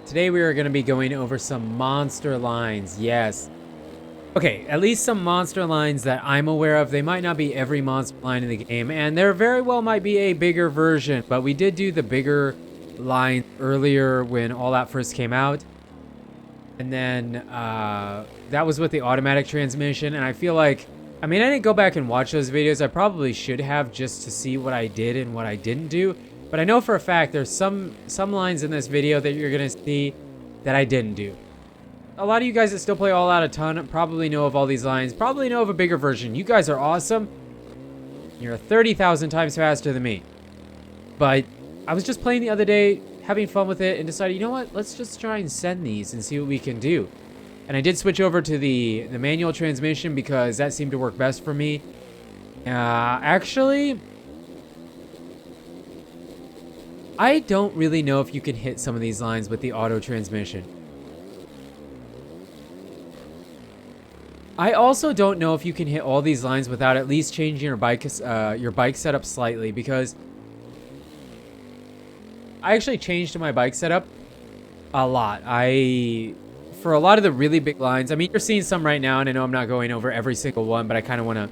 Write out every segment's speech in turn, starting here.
Today we are going to be going over some monster lines. Yes. Okay, at least some monster lines that I'm aware of. They might not be every monster line in the game, and there very well might be a bigger version, but we did do the bigger line earlier when All Out first came out. And then that was with the automatic transmission, and I feel like, I mean, I didn't go back and watch those videos. I probably should have, just to see what I did and what I didn't do. But I know for a fact there's some lines in this video that you're going to see that I didn't do. A lot of you guys that still play All Out a ton probably know of all these lines, probably know of a bigger version. You guys are awesome. You're 30,000 times faster than me. But I was just playing the other day, having fun with it, and decided, you know what, let's just try and send these and see what we can do. And I did switch over to the manual transmission because that seemed to work best for me. Actually, I don't really know if you can hit some of these lines with the auto transmission. I also don't know if you can hit all these lines without at least changing your bike setup slightly, because I actually changed my bike setup a lot. For a lot of the really big lines, I mean, you're seeing some right now, and I know I'm not going over every single one, but I kind of want to,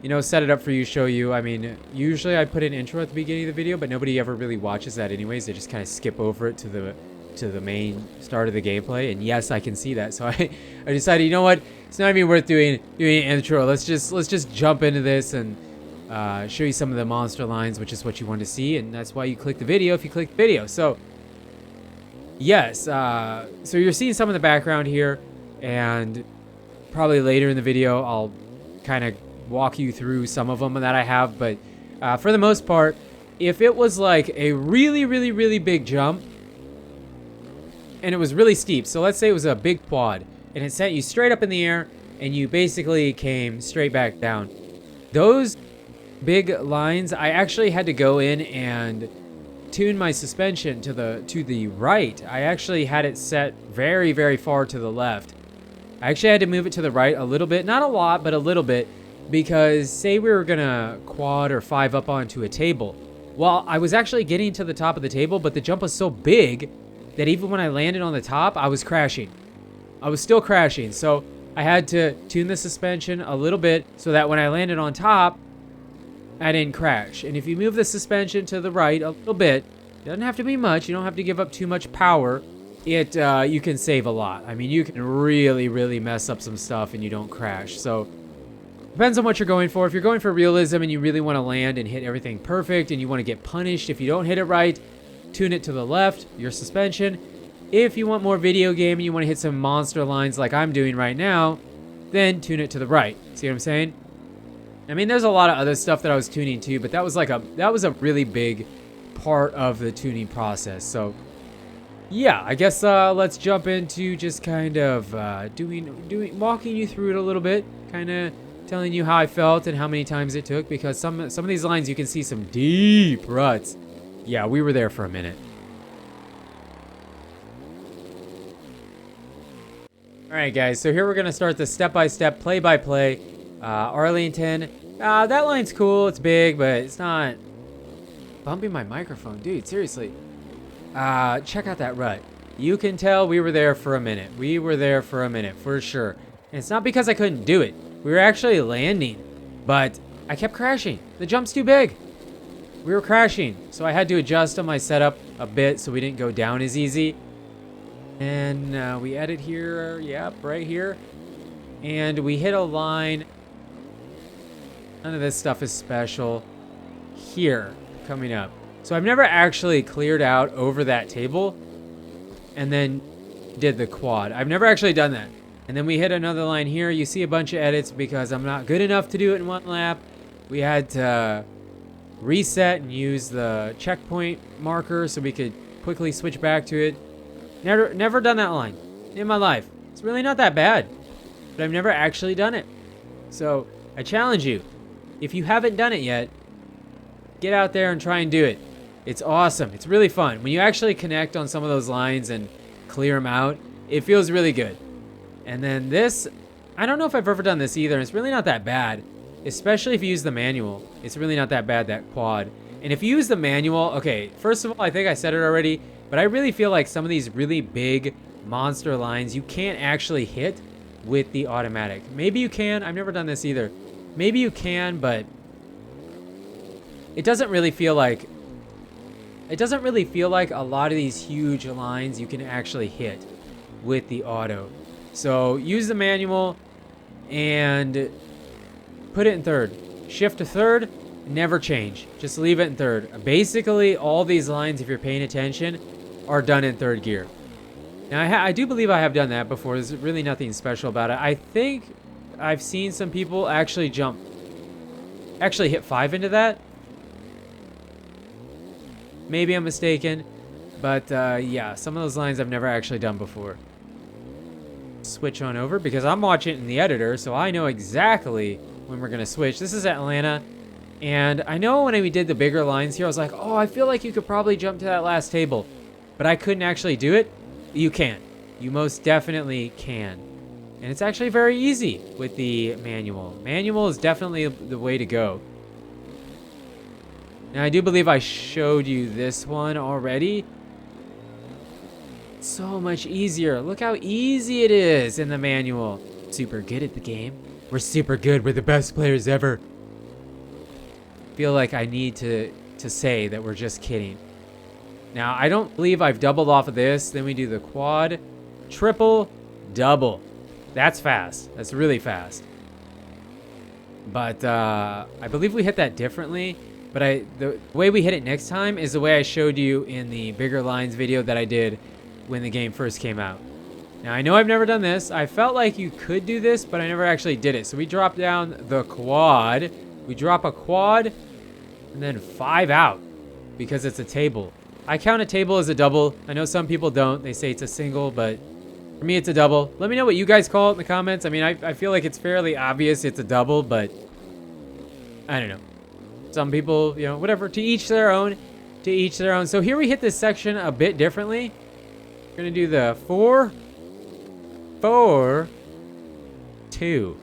you know, set it up for you, show you. I mean, usually I put an intro at the beginning of the video, but nobody ever really watches that anyways. They just kind of skip over it to the main start of the gameplay. And yes, I can see that. So I decided, you know what? It's not even worth doing an intro. Let's just jump into this and show you some of the monster lines, which is what you want to see, and that's why you click the video if you click the video. So yes, so you're seeing some of the background here, and probably later in the video I'll kind of walk you through some of them that I have. But for the most part, if it was like a really big jump and it was really steep, so let's say it was a big quad and it sent you straight up in the air and you basically came straight back down, those big lines, I actually had to go in and tune my suspension to the right. I actually had it set very far to the left. I actually had to move it to the right a little bit, not a lot, but a little bit, because say we were gonna quad or 5 up onto a table. Well, I was actually getting to the top of the table, but the jump was so big that even when I landed on the top, I was crashing. I was still crashing, so I had to tune the suspension a little bit so that when I landed on top, I didn't crash. And if you move the suspension to the right a little bit, it doesn't have to be much, you don't have to give up too much power, you can save a lot. I mean, you can really mess up some stuff and you don't crash. So depends on what you're going for. If you're going for realism and you really want to land and hit everything perfect and you want to get punished if you don't hit it right, tune it to the left, your suspension. If you want more video game and you want to hit some monster lines like I'm doing right now, then tune it to the right. See what I'm saying? I mean, there's a lot of other stuff that I was tuning too, but that was a really big part of the tuning process. So yeah, I guess let's jump into just kind of walking you through it a little bit, kind of telling you how I felt and how many times it took, because some of these lines you can see some deep ruts. Yeah, we were there for a minute. All right, guys, so here we're gonna start the step-by-step, play-by-play. Arlington, that line's cool, it's big, but it's not bumping my microphone. Dude, seriously. Check out that rut. You can tell we were there for a minute. We were there for a minute, for sure. And it's not because I couldn't do it. We were actually landing, but I kept crashing. The jump's too big. We were crashing, so I had to adjust on my setup a bit so we didn't go down as easy. And we edit here, yep, right here. And we hit a line. None of this stuff is special. Here, coming up. So I've never actually cleared out over that table and then did the quad. I've never actually done that. And then we hit another line here. You see a bunch of edits because I'm not good enough to do it in one lap. We had to reset and use the checkpoint marker so we could quickly switch back to it. Never done that line in my life. It's really not that bad, but I've never actually done it. So I challenge you, if you haven't done it yet, get out there and try and do it. It's awesome. It's really fun. When you actually connect on some of those lines and clear them out, it feels really good. And then this, I don't know if I've ever done this either. It's really not that bad, especially if you use the manual. It's really not that bad, that quad. And if you use the manual, okay, first of all, I think I said it already, but I really feel like some of these really big monster lines you can't actually hit with the automatic. Maybe you can. I've never done this either. Maybe you can, but it doesn't really feel like a lot of these huge lines you can actually hit with the auto. So use the manual and put it in third. Shift to third, never change. Just leave it in third. Basically, all these lines, if you're paying attention, are done in third gear. Now, I do believe I have done that before. There's really nothing special about it. I think I've seen some people actually hit 5 into that. Maybe I'm mistaken, but yeah, some of those lines I've never actually done before. Switch on over because I'm watching it in the editor, so I know exactly when we're gonna switch. This is Atlanta, and I know when we did the bigger lines here, I was like, oh, I feel like you could probably jump to that last table, but I couldn't actually do it. You can. You most definitely can. And it's actually very easy with the manual. Manual is definitely the way to go. Now, I do believe I showed you this one already. So much easier. Look how easy it is in the manual. Super good at the game. We're super good. We're the best players ever. Feel like I need to say that we're just kidding. Now, I don't believe I've doubled off of this. Then we do the quad, triple, double. That's fast. That's really fast. But I believe we hit that differently. But the way we hit it next time is the way I showed you in the bigger lines video that I did when the game first came out. Now, I know I've never done this. I felt like you could do this, but I never actually did it. So we drop down the quad. We drop a quad and then 5 out because it's a table. I count a table as a double. I know some people don't. They say it's a single, but for me, it's a double. Let me know what you guys call it in the comments. I mean, I feel like it's fairly obvious it's a double, but I don't know. Some people, you know, whatever. To each their own. To each their own. So here we hit this section a bit differently. We're going to do the 4, 4, 2.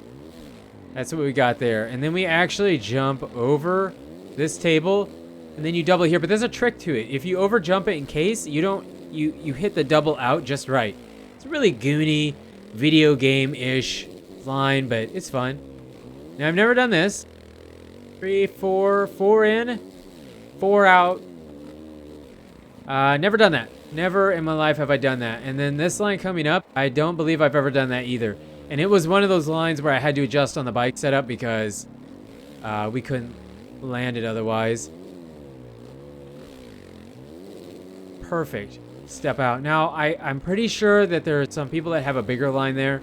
That's what we got there. And then we actually jump over this table. And then you double here. But there's a trick to it. If you over jump it in case, you don't, you hit the double out just right. It's a really goony, video game-ish line, but it's fun. Now, I've never done this. 3, 4, 4 in, 4 out. Never done that. Never in my life have I done that. And then this line coming up, I don't believe I've ever done that either. And it was one of those lines where I had to adjust on the bike setup because we couldn't land it otherwise. Perfect. Step out. Now, I'm pretty sure that there are some people that have a bigger line there,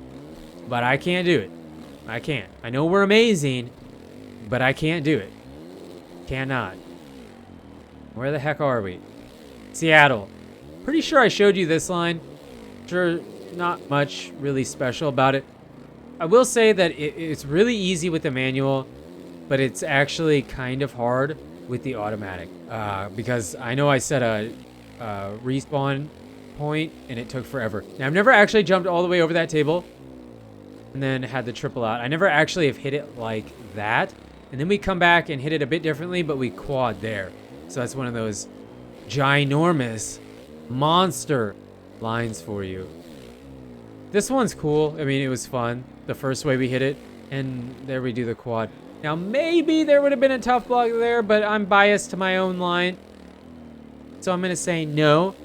but I can't do it. I can't. I know we're amazing, but I can't do it. Cannot. Where the heck are we? Seattle. Pretty sure I showed you this line. Sure, not much really special about it. I will say that it's really easy with the manual, but it's actually kind of hard with the automatic. Because I know I set a respawn point and it took forever. Now, I've never actually jumped all the way over that table and then had the triple out. I never actually have hit it like that. And then we come back and hit it a bit differently, but we quad there. So that's one of those ginormous monster lines for you. This one's cool. I mean, it was fun the first way we hit it. And there we do the quad. Now, maybe there would have been a tough block there, but I'm biased to my own line. So I'm going to say no.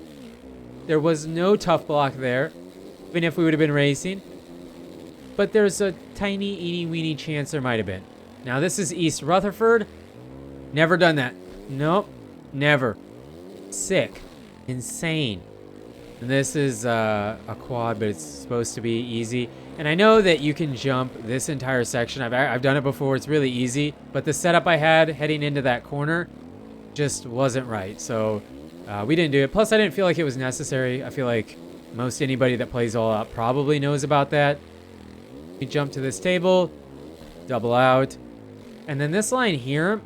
There was no tough block there, even if we would have been racing. But there's a tiny, eeny-weeny chance there might have been. Now, this is East Rutherford. Never done that. Nope. Never. Sick. Insane. And this is a quad, but it's supposed to be easy. And I know that you can jump this entire section. I've done it before. It's really easy. But the setup I had heading into that corner just wasn't right. So we didn't do it. Plus, I didn't feel like it was necessary. I feel like most anybody that plays All Out probably knows about that. We jump to this table. Double out. And then this line here,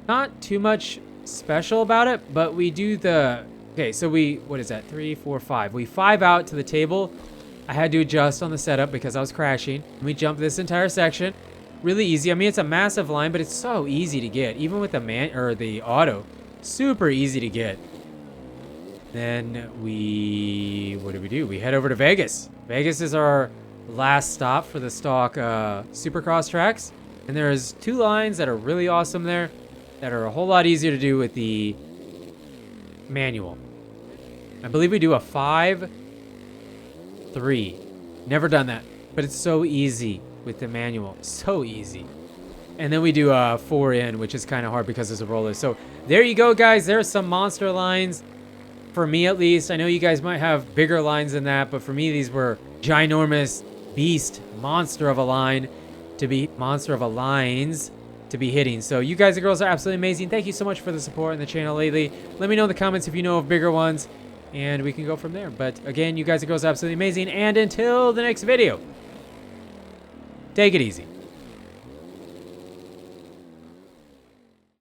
not too much special about it, but we do the, okay, so what is that? 3, 4, 5. We 5 out to the table. I had to adjust on the setup because I was crashing. We jump this entire section. Really easy. I mean, it's a massive line, but it's so easy to get. Even with the the auto. Super easy to get. Then what do? We head over to Vegas. Vegas is our last stop for the stock Supercross tracks. And there's 2 lines that are really awesome there that are a whole lot easier to do with the manual. I believe we do a 5-3. Never done that, but it's so easy with the manual. So easy. And then we do a 4-in, which is kind of hard because there's a roller. So there you go, guys. There's some monster lines. For me, at least. I know you guys might have bigger lines than that, but for me, these were ginormous beast, monster of lines to be hitting. So you guys and girls are absolutely amazing. Thank you so much for the support on the channel lately. Let me know in the comments if you know of bigger ones, and we can go from there. But again, you guys and girls are absolutely amazing. And until the next video, take it easy.